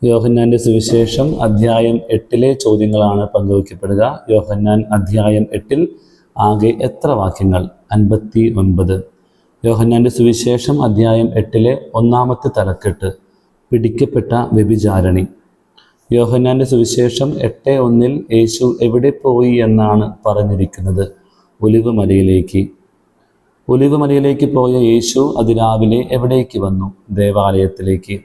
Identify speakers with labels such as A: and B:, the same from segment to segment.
A: യോഹന്നാൻ്റെ സുവിശേഷം അധ്യായം 8 ചോദ്യങ്ങളാണ് പങ്കുവയ്ക്കപ്പെടുക. യോഹന്നാൻ അധ്യായം 8 ആകെ എത്ര വാക്യങ്ങൾ? 59. യോഹന്നാൻ്റെ സുവിശേഷം അധ്യായം 8 ഒന്നാമത്തെ തലക്കെട്ട് പിടിക്കപ്പെട്ട വ്യഭിചാരിണി. യോഹന്നാൻ്റെ സുവിശേഷം 8:1 യേശു എവിടെ പോയി എന്നാണ് പറഞ്ഞിരിക്കുന്നത്? ഒലിവുമലയിലേക്ക്. ഒലിവുമലയിലേക്ക് പോയ യേശു അതിരാവിലെ എവിടേക്ക് വന്നു? ദേവാലയത്തിലേക്ക്.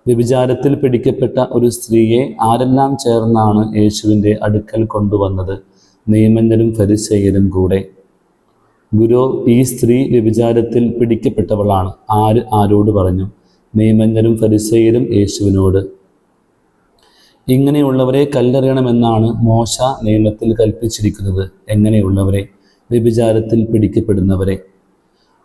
A: വ്യഭിചാരത്തിൽ പിടിക്കപ്പെട്ട ഒരു സ്ത്രീയെ ആരെല്ലാം ചേർന്നാണ് യേശുവിൻ്റെ അടുക്കൽ കൊണ്ടുവന്നത്? നിയമജ്ഞരും ഫരിസേയരും കൂടെ. ഗുരു, ഈ സ്ത്രീ വ്യഭിചാരത്തിൽ പിടിക്കപ്പെട്ടവളാണ്. ആരോട് പറഞ്ഞു? നിയമജ്ഞരും ഫരിസേയരും യേശുവിനോട്. ഇങ്ങനെയുള്ളവരെ കല്ലെറിയണമെന്നാണ് മോശ നിയമത്തിൽ കൽപ്പിച്ചിരിക്കുന്നത്. എങ്ങനെയുള്ളവരെ? വ്യഭിചാരത്തിൽ പിടിക്കപ്പെടുന്നവരെ.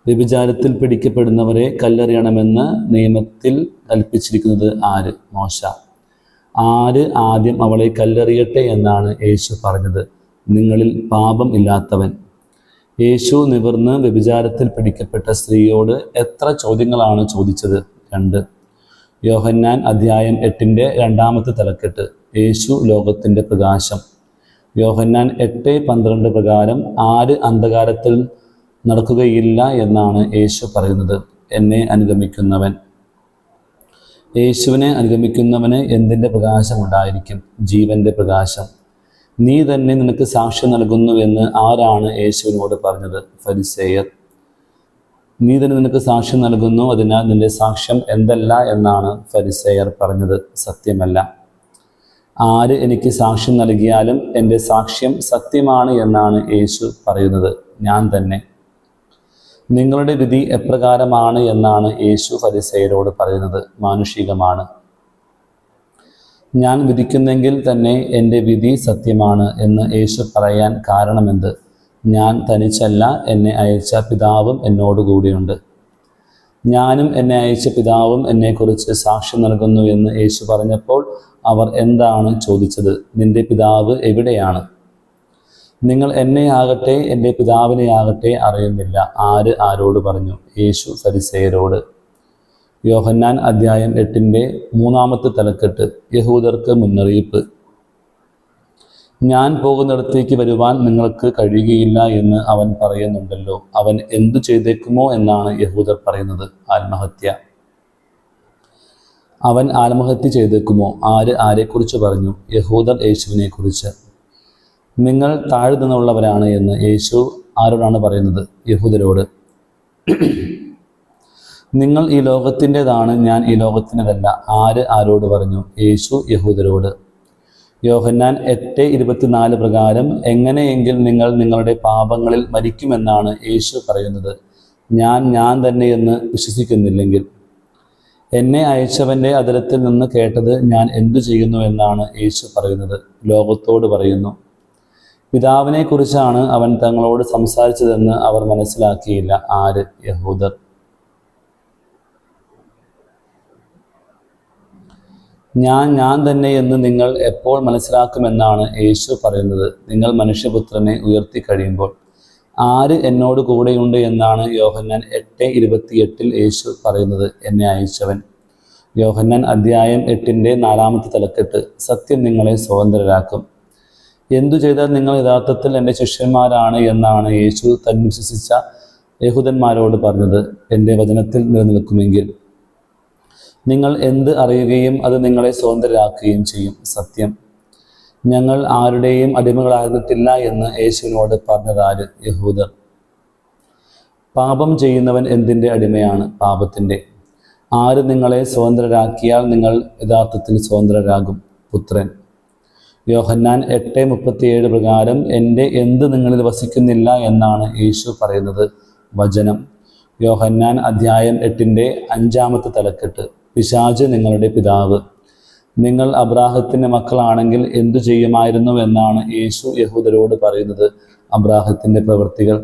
A: വ്യഭിചാരത്തിൽ പിടിക്കപ്പെടുന്നവരെ കല്ലെറിയണമെന്ന് നിയമത്തിൽ കൽപ്പിച്ചിരിക്കുന്നത് ആര്? മോശ. ആര് ആദ്യം അവളെ കല്ലെറിയട്ടെ എന്നാണ് യേശു പറഞ്ഞത്? നിങ്ങളിൽ പാപം ഇല്ലാത്തവൻ. യേശു നിവർന്ന് വ്യഭിചാരത്തിൽ പിടിക്കപ്പെട്ട സ്ത്രീയോട് എത്ര ചോദ്യങ്ങളാണ് ചോദിച്ചത്? 2. യോഹന്നാൻ അധ്യായം 8 രണ്ടാമത്തെ തലക്കെട്ട് യേശു ലോകത്തിൻ്റെ പ്രകാശം. യോഹന്നാൻ 8:12 പ്രകാരം ആര് അന്ധകാരത്തിൽ നടക്കുകയില്ല എന്നാണ് യേശു പറയുന്നത്? എന്നെ അനുഗമിക്കുന്നവൻ. യേശുവിനെ അനുഗമിക്കുന്നവന് എന്തിൻ്റെ പ്രകാശമുണ്ടായിരിക്കും? ജീവൻ്റെ പ്രകാശം. നീ തന്നെ നിനക്ക് സാക്ഷ്യം നൽകുന്നുവെന്ന് ആരാണ് യേശുവിനോട് പറഞ്ഞത്? ഫരിസേയർ. നീ തന്നെ നിനക്ക് സാക്ഷ്യം നൽകുന്നു, അതിനാൽ നിന്റെ സാക്ഷ്യം എന്തല്ല എന്നാണ് ഫരിസേയർ പറഞ്ഞത്? സത്യമല്ല. ആര് എനിക്ക് സാക്ഷ്യം നൽകിയാലും എൻ്റെ സാക്ഷ്യം സത്യമാണ് എന്നാണ് യേശു പറയുന്നത്? ഞാൻ തന്നെ. നിങ്ങളുടെ വിധി എപ്രകാരമാണ് എന്നാണ് യേശു ഫരിസേയരോട് പറയുന്നത്? മാനുഷികമാണ്. ഞാൻ വിധിക്കുന്നെങ്കിൽ തന്നെ എൻ്റെ വിധി സത്യമാണ് എന്ന് യേശു പറയാൻ കാരണമെന്ത്? ഞാൻ തനിച്ചല്ല, എന്നെ അയച്ച പിതാവും എന്നോടുകൂടിയുണ്ട്. ഞാനും എന്നെ അയച്ച പിതാവും എന്നെക്കുറിച്ച് സാക്ഷ്യം നൽകുന്നു എന്ന് യേശു പറഞ്ഞപ്പോൾ അവർ എന്താണ് ചോദിച്ചത്? നിന്റെ പിതാവ് എവിടെയാണ്? നിങ്ങൾ എന്നെ ആകട്ടെ എൻ്റെ പിതാവിനെ ആകട്ടെ അറിയുന്നില്ല. ആര് ആരോട് പറഞ്ഞു? യേശു ഫരിസേയരോട്. യോഹന്നാൻ അധ്യായം 8 മൂന്നാമത്തെ തലക്കെട്ട് യഹൂദർക്ക് മുന്നറിയിപ്പ്. ഞാൻ പോകുന്നിടത്തേക്ക് വരുവാൻ നിങ്ങൾക്ക് കഴിയുകയില്ല എന്ന് അവൻ പറയുന്നുണ്ടല്ലോ. അവൻ എന്തു ചെയ്തേക്കുമോ എന്നാണ് യഹൂദർ പറയുന്നത്? ആത്മഹത്യ. അവൻ ആത്മഹത്യ ചെയ്തേക്കുമോ? ആരെക്കുറിച്ച് പറഞ്ഞു? യഹൂദർ യേശുവിനെ കുറിച്ച്. നിങ്ങൾ താഴെ നിന്നുള്ളവരാണ് എന്ന് യേശു ആരോടാണ് പറയുന്നത്? യഹൂദരോട്. നിങ്ങൾ ഈ ലോകത്തിൻ്റെതാണ്, ഞാൻ ഈ ലോകത്തിൻ്റെതല്ല. ആരോട് പറഞ്ഞു? യേശു യഹൂദരോട്. യോഹന്നാൻ 8:24 പ്രകാരം എങ്ങനെയെങ്കിൽ നിങ്ങൾ നിങ്ങളുടെ പാപങ്ങളിൽ മരിക്കുമെന്നാണ് യേശു പറയുന്നത്? ഞാൻ തന്നെയെന്ന് വിശ്വസിക്കുന്നില്ലെങ്കിൽ. എന്നെ അയച്ചവൻ്റെ അധരത്തിൽ നിന്ന് കേട്ടത് ഞാൻ എന്തു ചെയ്യുന്നു എന്നാണ് യേശു പറയുന്നത്? ലോകത്തോട് പറയുന്നു. പിതാവിനെക്കുറിച്ചാണ് അവൻ തങ്ങളോട് സംസാരിച്ചതെന്ന് അവർ മനസ്സിലാക്കിയില്ല. യഹൂദർ. ഞാൻ തന്നെ എന്ന് നിങ്ങൾ എപ്പോൾ മനസ്സിലാക്കുമെന്നാണ് യേശു പറയുന്നത്? നിങ്ങൾ മനുഷ്യപുത്രനെ ഉയർത്തി കഴിയുമ്പോൾ. എന്നോട് കൂടെയുണ്ട് എന്നാണ് യോഹന്നാൻ 8:28 യേശു പറയുന്നത്? എന്നെ അയച്ചവൻ. യോഹന്നാൻ അധ്യായം 8 4-ാമത്തെ തലക്കെട്ട് സത്യം നിങ്ങളെ സ്വതന്ത്രരാക്കും. എന്തു ചെയ്താൽ നിങ്ങൾ യഥാർത്ഥത്തിൽ എൻ്റെ ശിഷ്യന്മാരാണ് എന്നാണ് യേശു തന്നെ വിശ്വസിച്ച യഹൂദന്മാരോട് പറഞ്ഞത്? എൻ്റെ വചനത്തിൽ നിലനിൽക്കുമെങ്കിൽ നിങ്ങൾ എന്ത് അറിയുകയും അത് നിങ്ങളെ സ്വതന്ത്രരാക്കുകയും ചെയ്യും. സത്യം. ഞങ്ങൾ ആരുടെയും അടിമകളായിരുന്നിട്ടില്ല എന്ന് യേശുവിനോട് പറഞ്ഞതാര്? യഹൂദർ. പാപം ചെയ്യുന്നവൻ എന്തിൻ്റെ അടിമയാണ്? പാപത്തിൻ്റെ. നിങ്ങളെ സ്വതന്ത്രരാക്കിയാൽ നിങ്ങൾ യഥാർത്ഥത്തിൽ സ്വതന്ത്രരാകും? പുത്രൻ. യോഹന്നാൻ 8:37 പ്രകാരം എൻ്റെ എന്ത് നിങ്ങളിൽ വസിക്കുന്നില്ല എന്നാണ് യേശു പറയുന്നത്? വചനം. യോഹന്നാൻ അധ്യായം 8 5-ാമത്തെ തലക്കെട്ട് പിശാച് നിങ്ങളുടെ പിതാവ്. നിങ്ങൾ അബ്രാഹത്തിൻ്റെ മക്കളാണെങ്കിൽ എന്തു ചെയ്യുമായിരുന്നു എന്നാണ് യേശു യഹൂദരോട് പറയുന്നത്? അബ്രാഹത്തിൻ്റെ പ്രവൃത്തികൾ.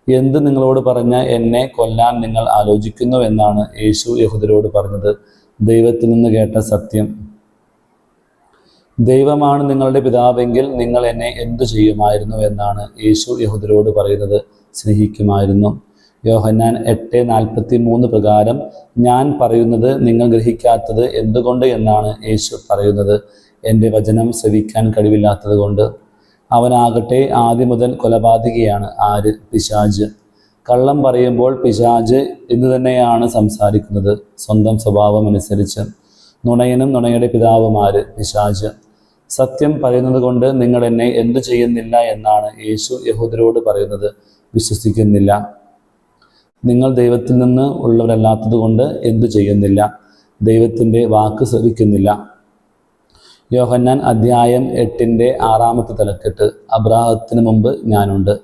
A: എന്ത് നിങ്ങളോട് പറഞ്ഞ എന്നെ കൊല്ലാൻ നിങ്ങൾ ആലോചിക്കുന്നു എന്നാണ് യേശു യഹൂദരോട് പറഞ്ഞത്? ദൈവത്തിൽ നിന്ന് കേട്ട സത്യം. ദൈവമാണ് നിങ്ങളുടെ പിതാവെങ്കിൽ നിങ്ങൾ എന്നെ എന്തു ചെയ്യുമായിരുന്നു എന്നാണ് യേശു യഹൂദരോട് പറയുന്നത്? സ്നേഹിക്കുമായിരുന്നു. യോഹന്നാൻ 8:43 പ്രകാരം ഞാൻ പറയുന്നത് നിങ്ങൾ ഗ്രഹിക്കാത്തത് എന്തുകൊണ്ട് എന്നാണ് യേശു പറയുന്നത്. എൻ്റെ വചനം ശ്രവിക്കാൻ കഴിവില്ലാത്തത് കൊണ്ട്. അവനാകട്ടെ ആദ്യം മുതൽ കൊലപാതകിയാണ്. ആര്? പിശാച്. കള്ളം പറയുമ്പോൾ പിശാച് ഇന്ന് തന്നെയാണ് സംസാരിക്കുന്നത്, സ്വന്തം സ്വഭാവം അനുസരിച്ച്. നുണയനും നുണയുടെ പിതാവുമാര്? പിശാച്. സത്യം പറയുന്നത് കൊണ്ട് നിങ്ങൾ എന്നെ എന്തു ചെയ്യുന്നില്ല എന്നാണ് യേശു യഹൂദരോട് പറയുന്നത്. വിശ്വസിക്കുന്നില്ല. നിങ്ങൾ ദൈവത്തിൽ നിന്ന് ഉള്ളവരല്ലാത്തത് കൊണ്ട് എന്തു ചെയ്യുന്നില്ല? ദൈവത്തിൻ്റെ വാക്ക് ശ്രവിക്കുന്നില്ല. യോഹന്നാൻ 8:6 തലക്കെട്ട് അബ്രാഹത്തിന് മുമ്പ് ഞാനുണ്ട്.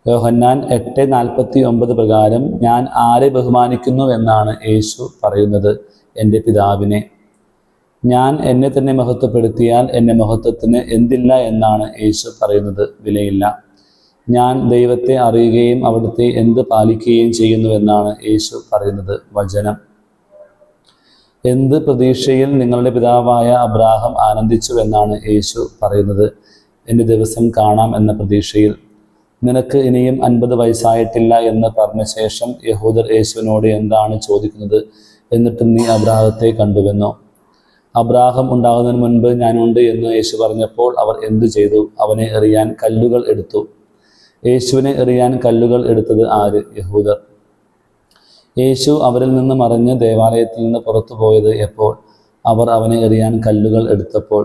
A: യോഹന്നാൻ 8:49 പ്രകാരം ഞാൻ ആരെ ബഹുമാനിക്കുന്നു എന്നാണ് യേശു പറയുന്നത്? എൻ്റെ പിതാവിനെ. ഞാൻ എന്നെ തന്നെ മഹത്വപ്പെടുത്തിയാൽ എൻ്റെ മഹത്വത്തിന് എന്തില്ല എന്നാണ് യേശു പറയുന്നത്? വിലയില്ല. ഞാൻ ദൈവത്തെ അറിയുകയും അവിടുത്തെ എന്ത് പാലിക്കുകയും ചെയ്യുന്നുവെന്നാണ് യേശു പറയുന്നത്? വചനം. എന്ത് പ്രതീക്ഷയിൽ നിങ്ങളുടെ പിതാവായ അബ്രാഹാം ആനന്ദിച്ചുവെന്നാണ് യേശു പറയുന്നത്? എൻ്റെ ദിവസം കാണാം എന്ന പ്രതീക്ഷയിൽ. നിനക്ക് ഇനിയും 50 വയസ്സായിട്ടില്ല എന്ന് പറഞ്ഞ ശേഷം യഹൂദർ യേശുവിനോട് എന്താണ് ചോദിക്കുന്നത്? എന്നിട്ടും നീ അബ്രാഹത്തെ കണ്ടുവെന്നോ? അബ്രാഹാം ഉണ്ടാകുന്നതിന് മുൻപ് ഞാനുണ്ട് എന്ന് യേശു പറഞ്ഞപ്പോൾ അവർ എന്തു ചെയ്തു? അവനെ എറിയാൻ കല്ലുകൾ എടുത്തു. യേശുവിനെ എറിയാൻ കല്ലുകൾ എടുത്തത് ആര്? യഹൂദർ. യേശു അവരിൽ നിന്ന് മറിഞ്ഞ് ദേവാലയത്തിൽ നിന്ന് പുറത്തു പോയത് എപ്പോൾ? അവർ അവനെ എറിയാൻ കല്ലുകൾ എടുത്തപ്പോൾ.